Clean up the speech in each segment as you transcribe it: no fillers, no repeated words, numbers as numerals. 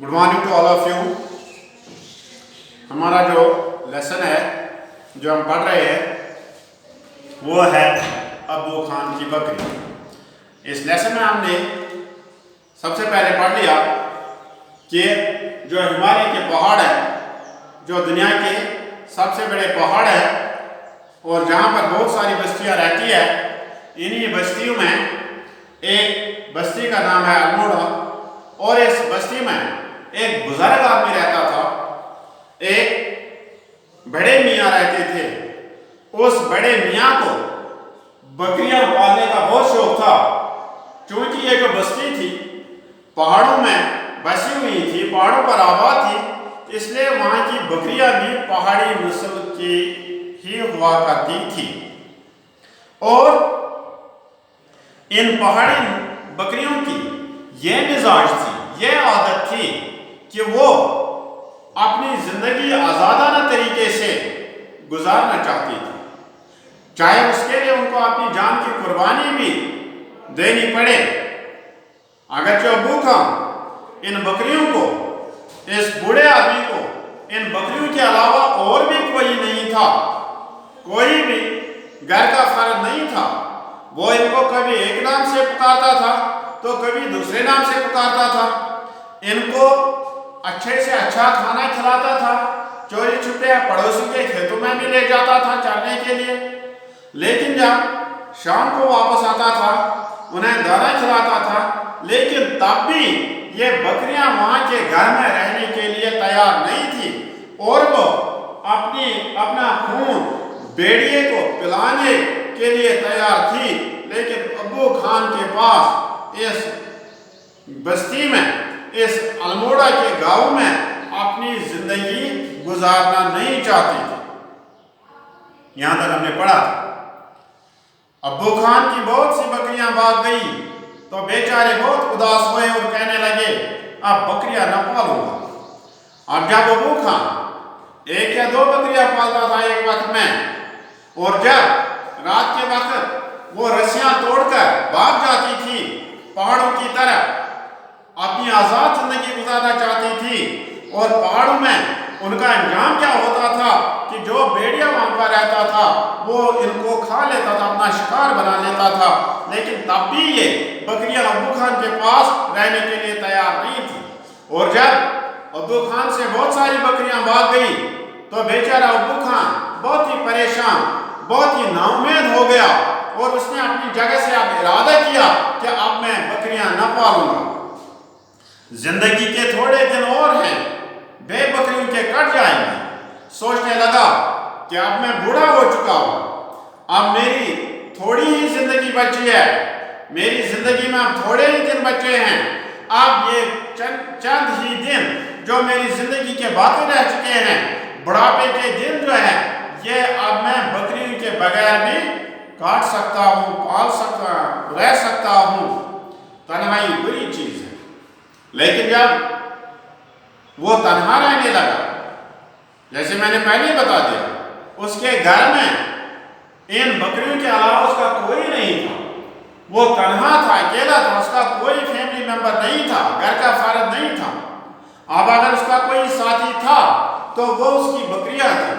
Good morning to all of you. हमारा जो lesson है जो हम पढ़ रहे हैं वो है अब्बू खान की बकरी। इस लेसन में हमने सबसे पहले पढ़ लिया कि जो हिमालय के पहाड़ है, जो दुनिया के सबसे बड़े पहाड़ है और जहाँ पर बहुत सारी बस्तियाँ रहती है, इन्हीं बस्तियों में एक बस्ती का नाम है अल्मोड़ा। और इस बस्ती में एक बुजुर्ग आदमी रहता था, एक बड़े मियाँ रहते थे। उस बड़े मियाँ को बकरियां पालने का बहुत शौक था। क्योंकि ये जो बस्ती थी पहाड़ों में बसी हुई थी, पहाड़ों पर आबाद थी, इसलिए वहाँ की बकरियां भी पहाड़ी नस्ल की ही हुआ करती थी। और इन पहाड़ी बकरियों की ये मिजाज थी, ये आदत थी कि वो अपनी जिंदगी आजादाना तरीके से गुजारना चाहती थी, चाहे उसके लिए उनको अपनी जान की कुर्बानी भी देनी पड़े। अगर जो अब्बू खान इन बकरियों को, इस बूढ़े आदमी को इन बकरियों के अलावा और भी कोई नहीं था, कोई भी घर का फर्द नहीं था, वो इनको कभी एक नाम से पुकारता था तो कभी दूसरे नाम से पुकारता था, इनको अच्छे से अच्छा खाना खिलाता था, चोरी छुपे पड़ोसी के खेतों में भी ले जाता था चरने के लिए। लेकिन जब शाम को वापस आता था उन्हें दाना खिलाता था, लेकिन तब भी ये बकरियां वहां के घर में रहने के लिए तैयार नहीं थी और वो अपना खून भेड़िए को पिलाने के लिए तैयार थी। लेकिन अब्बू खान के पास इस बस्ती में, इस अल्मोड़ा के गांव में अपनी जिंदगी गुजारना नहीं चाहती थी। यहां तक हमने पढ़ा था। अब्बू खान की बहुत सी बकरियां भाग गई तो बेचारे बहुत उदास हुए और कहने लगे अब बकरियां न पालूंगा। अब जब अब्बू खान एक या दो बकरियां पालता था एक वक्त में, और जब रात के वक्त वो रस्सियां तोड़कर भाग जाती थी पहाड़ों की तरफ, अपनी आजाद जिंदगी गुजारना चाहती थी, और पहाड़ों में उनका अंजाम क्या होता था कि जो भेड़िया वहां पर रहता था वो इनको खा लेता था, अपना शिकार बना लेता था। लेकिन तब भी ये बकरियां अब्बू खान के पास रहने के लिए तैयार नहीं थी। और जब अब्बू खान से बहुत सारी बकरियां भाग गई तो बेचारा अब्बू खान बहुत ही परेशान, बहुत ही नाउम्मीद हो गया और उसने अपनी जगह से अब इरादा किया कि अब मैं बकरियां न पालूंगा। जिंदगी के थोड़े दिन और हैं, बे बकरियों के कट जाएंगे। सोचने लगा कि अब मैं बूढ़ा हो चुका हूं, अब मेरी थोड़ी ही जिंदगी बची है, मेरी जिंदगी में अब थोड़े ही दिन बचे हैं। अब ये चंद ही दिन जो मेरी जिंदगी के बाकी रह चुके हैं, बुढ़ापे के दिन जो है, ये अब मैं बकरियों के बगैर भी काट सकता हूं, पाल सकता, रह सकता हूं। तन्हाई बुरी चीज है। लेकिन जब वो तन्हा रहने लगा, जैसे मैंने पहले बता दिया, उसके घर में इन बकरियों के अलावा उसका कोई नहीं था, वो तन्हा था, अकेला था, उसका कोई फैमिली मेंबर नहीं था, घर का फर्द नहीं था। अब अगर उसका कोई साथी था तो वो उसकी बकरियां थी।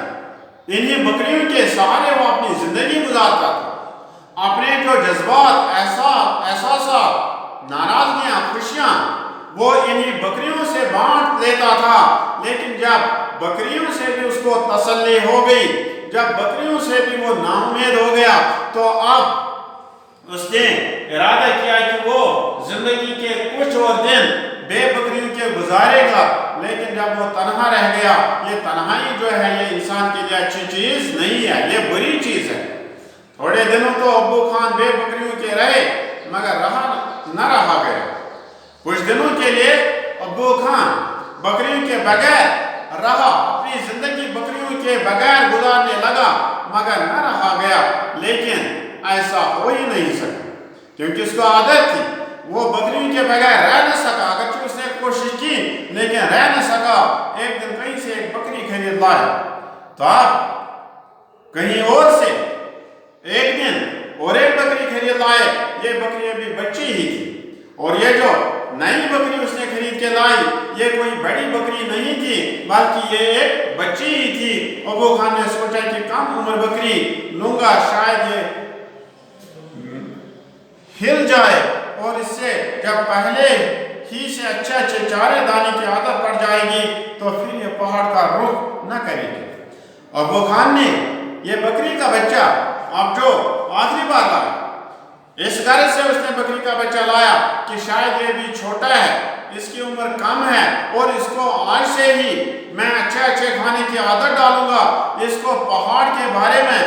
इन्हीं बकरियों के सहारे वो अपनी जिंदगी गुजारता था। अपने जो जज्बात, एहसास, नाराजगियां, खुशियां वो इन्हीं बकरियों से बांट लेता था। लेकिन जब बकरियों से भी उसको तसल्ली हो गई, जब बकरियों से भी वो नाउम्मीद हो गया, तो अब उसने इरादा किया कि वो जिंदगी के कुछ और दिन बेबकरियों के गुजारेगा। लेकिन जब वो तन्हा रह गया, ये तन्हाई जो है ये इंसान के लिए अच्छी चीज नहीं है, ये बुरी चीज है। थोड़े दिनों तो अब्बू खान बेबकरियों के रहे, मगर रहा गया। कुछ दिनों के लिए अब्बू खान बकरियों के बगैर रहा, अपनी जिंदगी बकरियों के बगैर गुजारने लगा, मगर न रहा गया। लेकिन ऐसा हो ही नहीं सका, क्योंकि उसको आदत थी, वो बकरियों के बगैर रह न सका। अगर उसने कोशिश की लेकिन रह न सका। एक दिन कहीं से एक बकरी खरीद लाया, तो आप कहीं और से एक दिन और एक बकरी खरीद लाए। ये बकरी अभी बच्ची ही थी, और ये जो नई बकरी उसने खरीद के लाई ये कोई बड़ी बकरी नहीं थी, बल्कि ये एक बच्ची ही थी। अबू खान ने सोचा कि कम उम्र बकरी लूंगा, शायद ये हिल जाए और इससे जब पहले ही से अच्छे चारे दाने की आदत पड़ जाएगी तो फिर ये पहाड़ का रुख न करेगी। अबू खान ने ये बकरी का बच्चा अब जो आखिरी बार लाया, इस गर्ज से उसने बकरी का बच्चा लाया कि शायद ये भी छोटा है, इसकी उम्र कम है और इसको आज से ही मैं अच्छे खाने की आदत डालूंगा। इसको पहाड़ के बारे में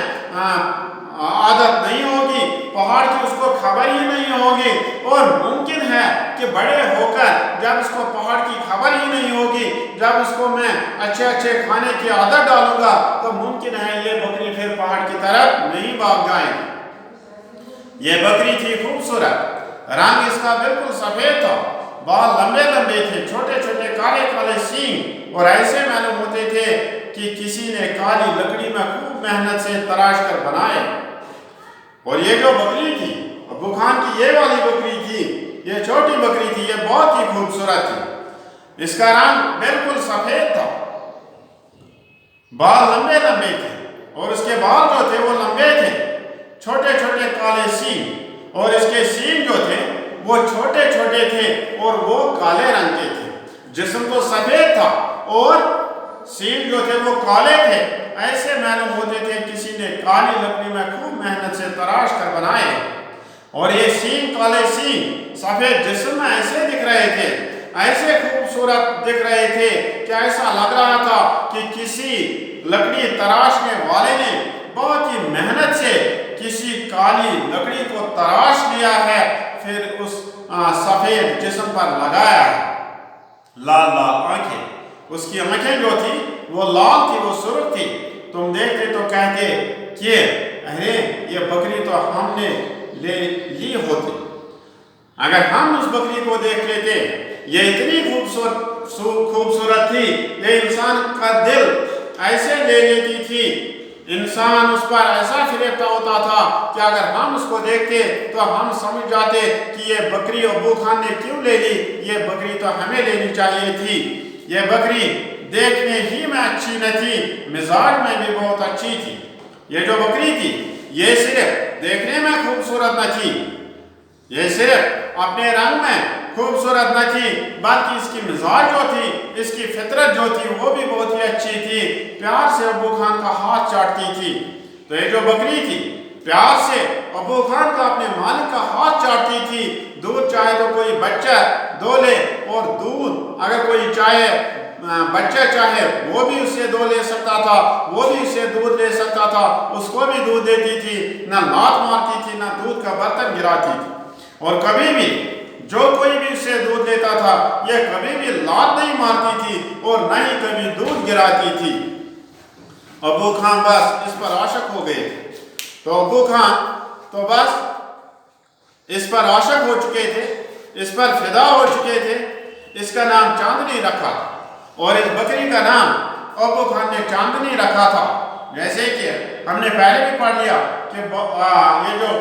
आदत नहीं होगी, पहाड़ की उसको खबर ही नहीं होगी और मुमकिन है कि बड़े होकर जब इसको पहाड़ की खबर ही नहीं होगी, जब इसको मैं अच्छे खाने की आदत डालूंगा तो मुमकिन है ये बकरी फिर पहाड़ की तरफ नहीं भाग जाएगी। ये बकरी थी खूबसूरत, रंग इसका बिल्कुल सफेद था, बाल लंबे लंबे थे, छोटे छोटे काले काले सींग और ऐसे मालूम होते थे कि किसी ने काली लकड़ी में खूब मेहनत से तराश कर बनाए। और ये जो बकरी थी अबू खान की, ये वाली बकरी थी, ये छोटी बकरी थी, ये बहुत ही खूबसूरत थी। इसका रंग बिल्कुल सफेद था, बाल लंबे लंबे थे और उसके बाल जो थे वो लंबे थे, छोटे छोटे काले सींग और इसके सींग जो थे वो छोटे छोटे थे और वो काले रंग के थे। जिस्म तो सफेद था और सींग जो थे वो काले थे। ऐसे मालूम होते थे किसी ने काली लकड़ी में खूब मेहनत से तराश कर बनाए। और ये सींग, काले सींग सफेद जिस्म में ऐसे दिख रहे थे, ऐसे खूबसूरत दिख रहे थे कि ऐसा लग रहा था कि किसी लकड़ी तराशने वाले ने बहुत ही मेहनत से किसी काली लकड़ी को तराश लिया है, फिर उस सफेद जिस्म पर लगाया है। लाल लाल आंखें, उसकी आंखें जो थी वो लाल थी, वो सुर्ख थी। तुम देखते तो कहते कि अरे ये बकरी तो हमने ले ली होती। अगर हम उस बकरी को देख लेते, ये इतनी खूबसूरत थी, ये इंसान का दिल ऐसे ले लेती थी, इंसान उस पर ऐसा फिरकता होता था कि अगर हम उसको देखते तो हम समझ जाते कि ये बकरी अबू खान ने क्यों ले ली, ये बकरी तो हमें लेनी चाहिए थी। ये बकरी देखने ही में अच्छी न थी, मिजाज में भी बहुत अच्छी थी। ये जो बकरी थी ये सिर्फ देखने में खूबसूरत न थी, ये सिर्फ अपने रंग में खूबसूरत न थी, बल्कि इसकी मिजाज जो थी, इसकी फितरत जो थी वो भी बहुत ही अच्छी थी। प्यार से अबू खान का हाथ चाटती थी। तो ये जो बकरी थी प्यार से अबू खान का अपने मालिक का हाथ चाटती थी। दूध चाहे तो कोई बच्चा दो ले, और दूध अगर कोई चाहे बच्चा चाहे वो भी उससे दो ले सकता था, वो भी उससे दूध ले सकता था, उसको भी दूध देती थी, ना लात मारती थी, ना दूध का बर्तन गिराती थी। और कभी भी जो कोई भी उससे दूध लेता था ये कभी भी लात नहीं मारती थी और न ही कभी दूध गिराती थी। अबू खान बस इस पर आशिक हो गए थे। तो अबू खान तो बस इस पर आशिक हो चुके थे, इस पर फिदा हो चुके थे। इसका नाम चांदनी रखा और इस बकरी का नाम अबू खान ने चांदनी रखा था। जैसे कि हमने पहले भी पढ़ लिया कि ये जो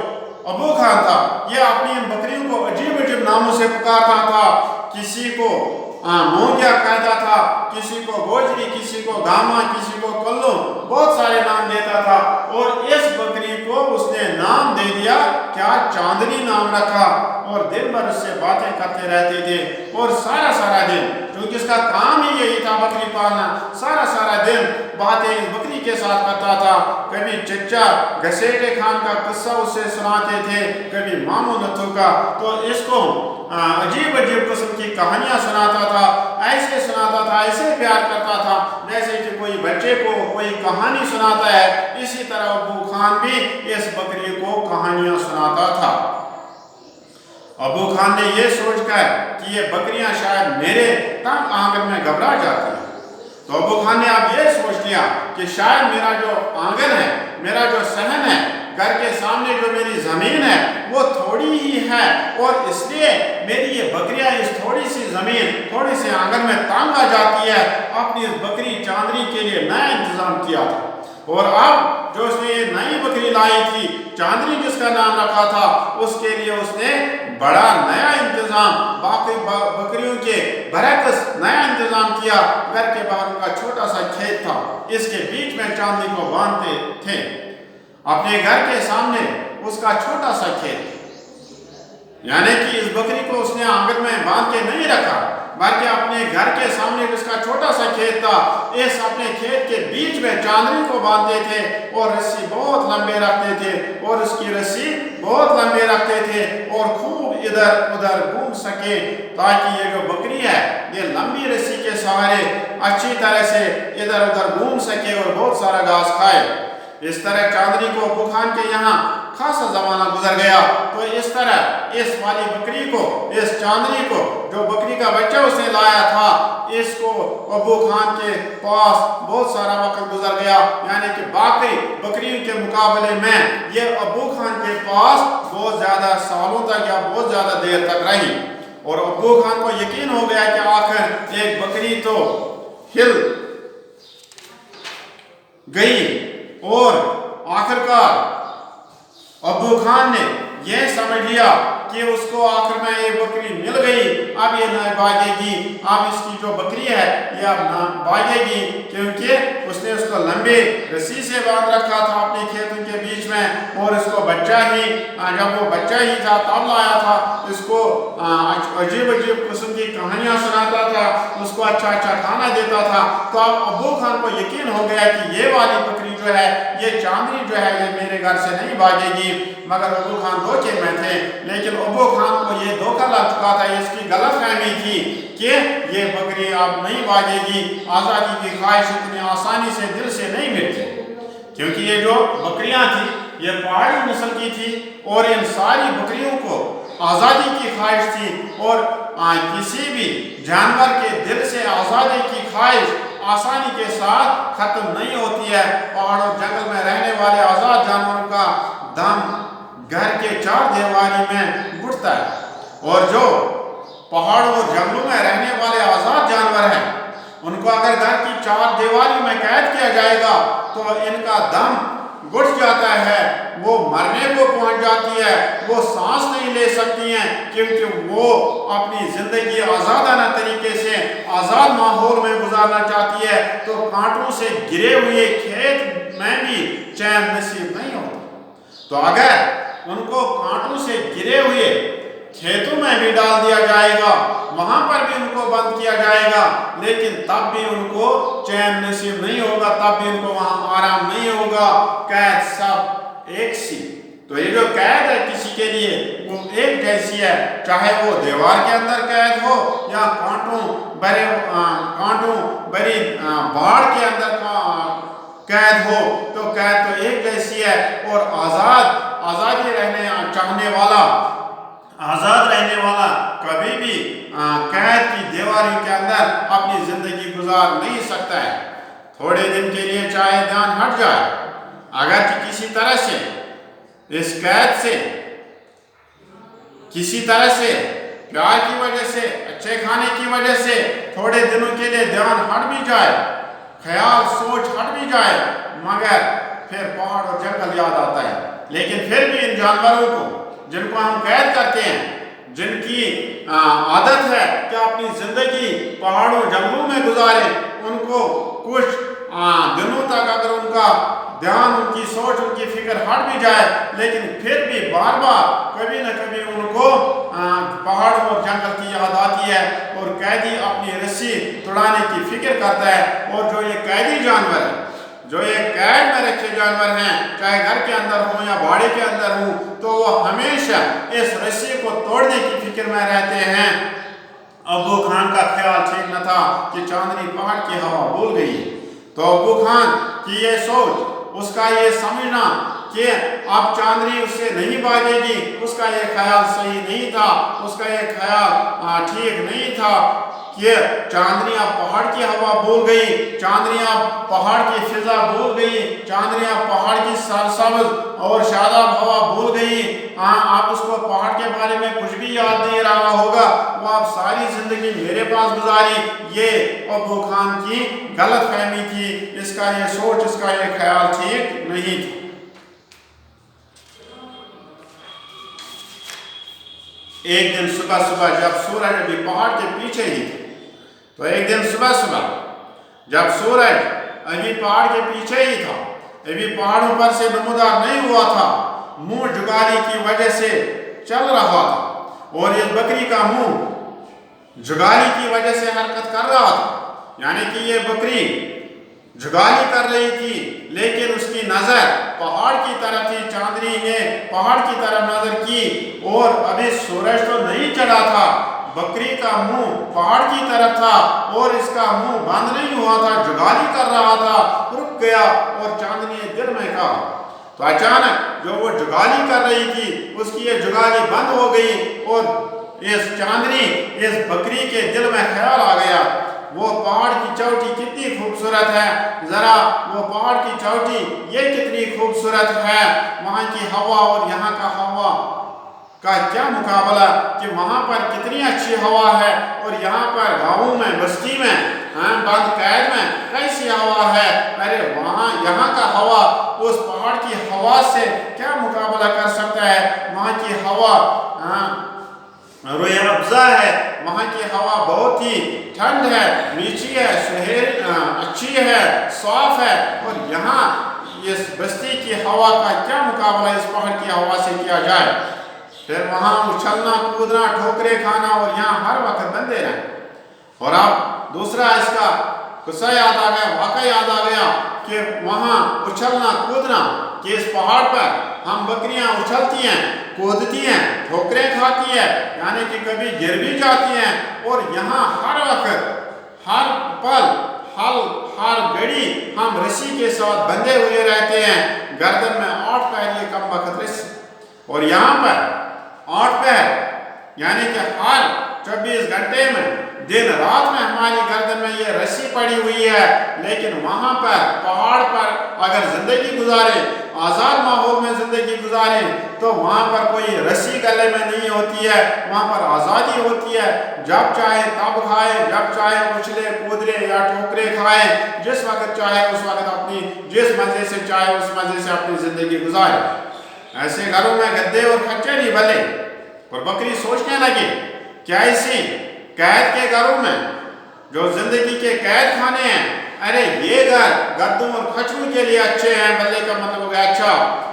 अबू खान था ये अपनी इन बकरियों को अजीब अजीब नामों से पुकारता था। किसी को मोंगिया कहता था, किसी को गोजरी, किसी को गामा, किसी को कल्लू, बहुत सारे नाम देता था। और इस बकरी को उसने नाम दे दिया क्या, चांदनी नाम रखा। और दिन भर उससे बातें करते रहते थे और सारा दिन, क्योंकि इसका काम ही यही था बकरी पालना, सारा दिन बातें इस बकरी के साथ करता था। कभी चचा घसेटे खान का किस्सा उसे सुनाते थे, कभी मामू नथु का। तो इसको अजीब किस्म की कहानियां सुनाता था, ऐसे सुनाता था, ऐसे प्यार करता था जैसे कि कोई बच्चे को कोई कहानी सुनाता है। इसी तरह अबू खान भी इस बकरी को कहानियां सुनाता था। अबू खान ने यह सोचकर कि ये बकरियां शायद मेरे तंग आंगन में घबरा जाती हैं, तो अबू खान ने अब यह सोच लिया कि शायद मेरा जो आंगन है, मेरा जो सहन है, घर के सामने जो मेरी जमीन है वो थोड़ी ही है, और इसलिए मेरी ये बकरियां इस थोड़ी सी जमीन, थोड़ी से आंगन में तंग आ जाती है। अपनी इस बकरी चांदनी के लिए मैं इंतजाम किया था। और अब जो उसने ये नई बकरी लाई थी, चांदनी जिसका नाम रखा था, उसके लिए उसने बड़ा नया इंतजाम, बाकी बकरियों के बरक्स नया इंतजाम किया। घर के बाहर उनका छोटा सा खेत था, इसके बीच में चांदनी को बांधते थे। अपने घर के सामने उसका छोटा सा खेत, यानी कि इस बकरी को उसने आंगन में बांध के नहीं रखा, बल्कि अपने घर के सामने जिसका छोटा सा खेत था, इस अपने खेत के बीच में चांदनी को बांधते थे और रस्सी बहुत लंबे रखते थे, और उसकी रस्सी बहुत लंबे रखते थे और खूब इधर उधर घूम सके, ताकि ये जो बकरी है ये लंबी रस्सी के सहारे अच्छी तरह से इधर उधर घूम सके और बहुत सारा घास खाए। इस तरह चांदनी को अब्बू खान के यहाँ खासा जमाना गुजर गया। तो इस तरह इस वाली बकरी को, इस चांदनी को, जो बकरी का बच्चा उसने लाया था, इसको अब्बू खान के पास बहुत सारा वक्त गुजर गया। यानी कि बाकी बकरियों के मुकाबले में ये अब्बू खान के पास बहुत ज्यादा सालों तक या बहुत ज्यादा देर तक रही। और अब्बू खान को यकीन हो गया कि आखिर एक बकरी तो हिल गई, और आखिरकार अब्बू खान ने यह समझ लिया कि उसको आखिर में ये बकरी मिल गई, अब ये न भागेगी, अब इसकी जो बकरी है ये अब न भागेगी, क्योंकि उसने उसको लंबे रस्सी से बांध रखा था अपने खेतों के बीच में। और इसको बच्चा ही, जब वो बच्चा ही था तब लाया था, इसको अजीब अजीब किस्म की कहानियां सुनाता था, उसको अच्छा अच्छा खाना देता था। तो अब अब्बू खान को यकीन हो गया कि ये वाली बकरी जो है, ये चांदनी जो है, ये मेरे घर से नहीं भागेगी। मगर अब्बू खान धोखे में थे, लेकिन अब्बू खान को ये धोखा लग चुका था, इसकी गलतफहमी थी कि ये बकरी अब नहीं भागेगी। आज़ादी की ख्वाहिश इतनी आसानी से दिल से नहीं मिटती, क्योंकि ये जो बकरियां थी ये पहाड़ी नस्ल की थी, और इन सारी बकरियों को आज़ादी की ख्वाहिश थी। और किसी भी जानवर के दिल से आज़ादी की ख्वाहिश आसानी के साथ खत्म नहीं होती है। पहाड़ों जंगल में रहने वाले आज़ाद जानवरों का दम घर के चार दीवारी में घुटता है, और जो पहाड़ों और जंगलों में रहने वाले आज़ाद जानवर हैं, उनको अगर घर की चार दीवारी में कैद किया जाएगा तो इनका दम घुट जाता है, वो मरने को पहुंच जाती है, वो सांस नहीं ले सकती हैं, क्योंकि वो अपनी जिंदगी आज़ादाना तरीके से आज़ाद माहौल में गुजारना चाहती है। तो कांटों से घिरे हुए खेत में भी चैन नसीब नहीं होता। तो अगर उनको कांटों से घिरे हुए खेतों में भी डाल दिया जाएगा, वहां पर भी उनको बंद किया जाएगा, लेकिन तब भी उनको चैन नसीब नहीं होगा, तब भी उनको वहां आराम नहीं होगा। कैद सब एक सी, तो ये जो कैद है किसी के लिए वो एक जैसी है, चाहे वो दीवार के अंदर कैद हो या कांटों भरी बाढ़ के अंदर कैद हो, तो कैद तो एक जैसी है। और आज़ादी रहने चाहने वाला, आज़ाद रहने वाला कभी भी कैद की दीवारी के अंदर अपनी जिंदगी गुजार नहीं सकता है। थोड़े दिन के लिए चाहे ध्यान हट जाए, अगर किसी तरह से इस कैद से, किसी तरह से प्यार की वजह से, अच्छे खाने की वजह से थोड़े दिनों के लिए ध्यान हट भी जाए, ख्याल सोच हट भी जाए, मगर फिर पहाड़ और जंगल याद आता है। लेकिन फिर भी इन जानवरों को जिनको हम कैद करते हैं, जिनकी आदत है कि अपनी जिंदगी पहाड़ों जंगलों में गुजारे, उनको कुछ दिनों तक अगर उनका ध्यान, उनकी सोच, उनकी फिक्र हट भी जाए, लेकिन फिर भी बार बार कभी न कभी उनको पहाड़ों और जंगल की याद आती है, और कैदी अपनी रस्सी तोड़ाने की फिक्र करता है। और जो ये कैदी जानवर है, जो ये कैद में रखे जानवर हैं, चाहे घर के अंदर हो या बाड़े के अंदर हो, तो वो हमेशा इस रस्सी को तोड़ने की फिक्र में रहते हैं। अब्बू खान का ख्याल ठीक न था कि चांदनी पहाड़ की हवा भूल गई। तो अब्बू खान की ये सोच, उसका ये समझना कि अब चांदनी उससे नहीं भागेगी, उसका ये ख्याल सही नहीं था, उसका ये ख्याल ठीक नहीं था। کہ چاندنی اب پہاڑ کی ہوا بھول گئی، چاندنی اب پہاڑ کی فضا بھول گئی، چاندنی اب پہاڑ کی سرسبز اور شاداب ہوا بھول گئی۔ آپ اس کو پہاڑ کے بارے میں کچھ بھی یاد نہیں رہا ہوگا، وہ آپ ساری زندگی میرے پاس گزاری۔ یہ ابو خان کی غلط فہمی تھی، اس کا یہ سوچ، اس کا یہ خیال ٹھیک نہیں تھا۔ ایک دن صبح صبح جب سورج ابھی پہاڑ کے پیچھے ہی تھا، تو ایک دن صبح صبح جب سورج ابھی پہاڑ کے پیچھے ہی تھا، ابھی پہاڑوں پر سے نمودار نہیں ہوا تھا، منہ جگالی کی وجہ سے چل رہا تھا، اور اس بکری کا منہ جگالی کی وجہ سے حرکت کر رہا تھا، یعنی کہ یہ بکری جگالی کر رہی تھی، لیکن اس کی نظر پہاڑ کی طرف تھی۔ چاندنی نے پہاڑ کی طرف نظر کی، اور ابھی سورج تو نہیں چڑھا تھا، بکری کا منہ پہاڑ کی طرف تھا، اور اس کا منہ بند نہیں ہوا تھا، جگالی کر رہا تھا۔ رک گیا، اور چاندنی نے دل میں کہا، تو اچانک جو وہ جگالی کر رہی تھی، اس کی یہ جگالی بند ہو گئی، اور اس چاندنی اس بکری کے دل میں خیال آ گیا، وہ پہاڑ کی چوٹی کتنی خوبصورت ہے، ذرا وہ پہاڑ کی چوٹی یہ کتنی خوبصورت ہے، وہاں کی ہوا اور یہاں کا ہوا کا کیا مقابلہ، کہ وہاں پر کتنی اچھی ہوا ہے، اور یہاں پر گاؤں میں، بستی میں، بند قید میں کیسی ہوا ہے۔ ارے وہاں یہاں کا ہوا اس پہاڑ کی ہوا سے کیا مقابلہ کر سکتا ہے؟ وہاں کی ہوا روح افزا ہے، وہاں کی ہوا بہت ہی ٹھنڈ ہے، میٹھی ہے، سہیل اچھی ہے، صاف ہے، اور یہاں اس بستی کی ہوا کا کیا مقابلہ اس پہاڑ کی ہوا سے کیا جائے۔ پھر وہاں اچھلنا کودنا، ٹھوکرے کھانا، اور یہاں ہر وقت بندے رہیں۔ اور اب دوسرا اس کا قصہ یاد آ گیا، واقعہ یاد آ گیا، کہ وہاں اچھلنا کودنا، کہ اس پہاڑ پر ہم بکریاں اچھلتی ہیں، کودتی ہیں، ٹھوکریں کھاتی ہیں، یعنی کہ کبھی گر بھی جاتی ہیں، اور یہاں ہر وقت، ہر پل، ہر گھڑی ہم رسی کے ساتھ بندھے ہوئے رہتے ہیں، گردن میں 8 پیر یہ کم وقت رسی، اور یہاں پر 8 پیر، یعنی کہ ہر 24 گھنٹے میں، دن رات میں ہماری گردن میں یہ رسی پڑی ہوئی ہے۔ لیکن وہاں پر پہاڑ پر اگر زندگی گزارے، آزاد ماحول میں زندگی گزارے، تو وہاں پر کوئی رسی گلے میں نہیں ہوتی ہے، وہاں پر آزادی ہوتی ہے، جب چاہے تب کھائے، جب چاہے اچھلے کودرے یا ٹھوکرے کھائے، جس وقت چاہے اس وقت اپنی، جس مزے سے چاہے اس مزے سے اپنی زندگی گزارے۔ ایسے گھروں میں گدے اور کھچے نہیں بھلے۔ اور بکری سوچنے لگی، کیا اسی قید کے گھروں میں جو زندگی کے قید خانے ہیں، ارے یہ گھر گدوں اور کھچروں کے لیے اچھے ہیں، بلے کا مطلب ہو گیا اچھا،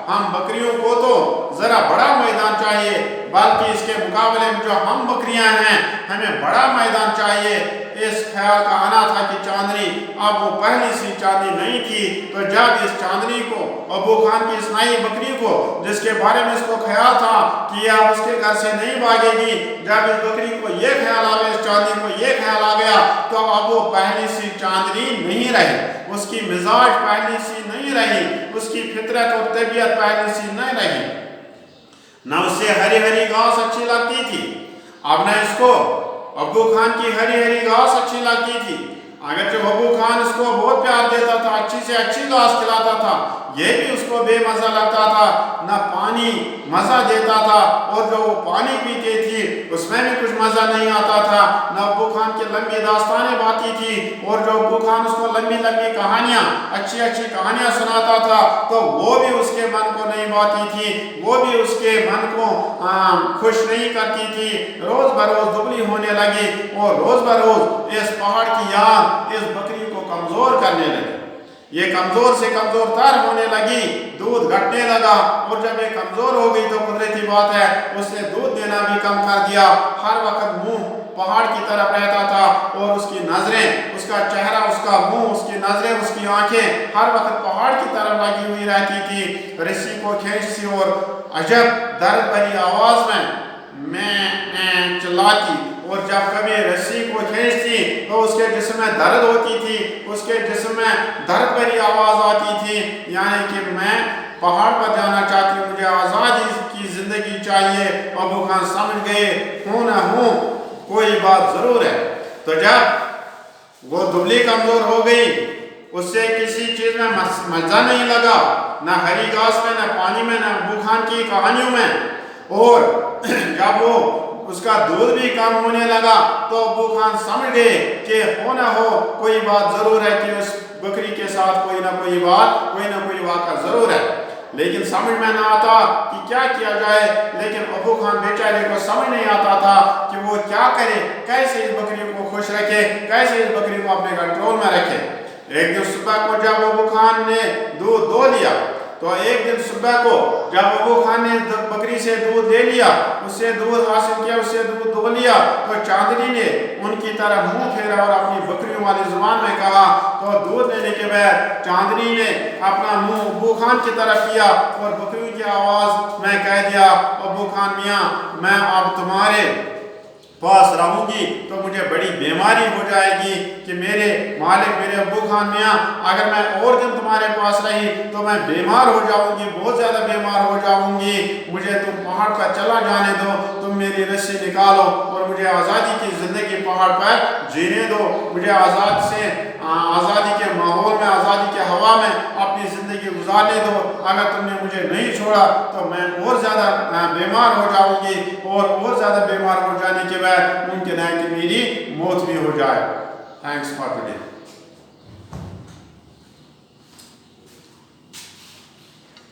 ہم بکریوں کو تو ذرا بڑا میدان چاہیے، بلکہ اس کے مقابلے میں جو ہم بکریاں ہیں ہمیں بڑا میدان چاہیے۔ اس خیال کا آنا تھا کہ چاندنی اب وہ پہلی سی چاندنی نہیں تھی، تو جب اس چاندنی کو، ابو خان کی اس نئی بکری کو، جس کے بارے میں اس کو خیال تھا کہ یہ اب اس کے گھر سے نہیں بھاگے گی، جب اس بکری کو یہ خیال آ گیا، اس چاندنی کو یہ خیال آ گیا، تو اب وہ پہلی سی چاندنی نہیں رہی، اس کی مزاج پہلی سی نہیں رہی، اس کی فطرت اور طبیعت پہلی سی نہیں رہی، نہ اسے ہری ہری گھاس اچھی لگتی تھی، اب نہ اس کو ابو خان کی ہری ہری گھاس اچھی لگتی تھی، اگرچہ ابو خان اس کو بہت پیار دیتا تھا، اچھی سے اچھی گھاس کھلاتا تھا، یہ بھی اس کو بے مزہ لگتا تھا، نہ پانی مزہ دیتا تھا، اور جو وہ پانی پیتے تھی اس میں بھی کچھ مزہ نہیں آتا تھا، نہ ابو خان کی لمبی داستانیں باتی تھی، اور جو ابو خان اس کو لمبی لمبی کہانیاں، اچھی اچھی کہانیاں سناتا تھا، تو وہ بھی اس کے من کو نہیں باتی تھی، وہ بھی اس کے من کو خوش نہیں کرتی تھی، روز بروز دبلی ہونے لگی، اور روز بروز اس پہاڑ کی یاد اس بکری کو کمزور کرنے لگی، یہ کمزور سے کمزور تر ہونے لگی، دودھ گھٹنے لگا، اور جب یہ کمزور ہو گئی تو قدرتی بات ہے اس نے دودھ دینا بھی کم کر دیا، ہر وقت منہ پہاڑ کی طرف رہتا تھا، اور اس کی نظریں، اس کا چہرہ، اس کا منہ، اس کی نظریں، اس کی آنکھیں ہر وقت پہاڑ کی طرف لگی ہوئی رہتی تھی، رسی کو کھینچتی اور عجب درد بھری آواز میں چلاتی، اور جب کبھی رسی کو کھینچتی تو اس کے جسم میں درد ہوتی تھی، اس کے جسم میں درد بھری آواز آتی تھی، یعنی کہ میں پہاڑ پر جانا چاہتی ہوں، مجھے آزادی کی زندگی چاہیے۔ ابو خان سمجھ گئے، ہوں نہ ہوں کوئی بات ضرور ہے، تو تو جب وہ دبلی کمزور ہو گئی، اسے کسی چیز میں مزہ نہیں لگا، نہ ہری گھاس میں، نہ پانی میں، نہ ابو خان کی کہانیوں میں، اور جب وہ اس کا دودھ بھی کم ہونے لگا تو ابو خان سمجھ گئے کہ ہو نہ ہو کوئی بات ضرور ہے، کہ اس بکری کے ساتھ کوئی نہ کوئی بات، کوئی نہ کوئی واقعہ ضرور ہے، لیکن سمجھ میں نہ آتا کہ کیا کیا جائے۔ لیکن ابو خان بیچارے کو سمجھ نہیں آتا تھا کہ وہ کیا کرے، کیسے اس بکری کو خوش رکھے، کیسے اس بکری کو اپنے کنٹرول میں رکھے۔ ایک دن صبح کو جب ابو خان نے دودھ دو لیا، تو ایک دن صبح کو جب ابو خان نے بکری سے دودھ لے لیا، اس سے دودھ حاصل کیا، اس سے دودھ دو لیا، تو چاندنی نے ان کی طرف منہ پھیرا اور اپنی بکریوں والی زبان میں کہا، تو دودھ لینے کے بعد چاندنی نے اپنا منہ ابو خان کی طرف کیا اور بکریوں کی آواز میں کہہ دیا، ابو خان میاں میں اب تمہارے پاس رہوں گی تو مجھے بڑی بیماری ہو جائے گی کہ میرے مالک، میرے ابو خان میاں، اگر میں اور دن تمہارے پاس رہی تو میں بیمار ہو جاؤں گی، بہت زیادہ بیمار ہو جاؤں گی، مجھے تم پہاڑ پر چلا جانے دو، تم میری رسی نکالو اور مجھے آزادی کی زندگی پہاڑ پر جینے دو، مجھے آزادی کے ماحول میں، آزادی کے ہوا میں اپنی زندگی گزارنے دو، اگر تم نے مجھے نہیں چھوڑا تو میں اور زیادہ بیمار ہو جاؤں گی، اور زیادہ بیمار ہو جانے کے بعد ممکن ہے کہ میری موت بھی ہو جائے۔ Thanks for today.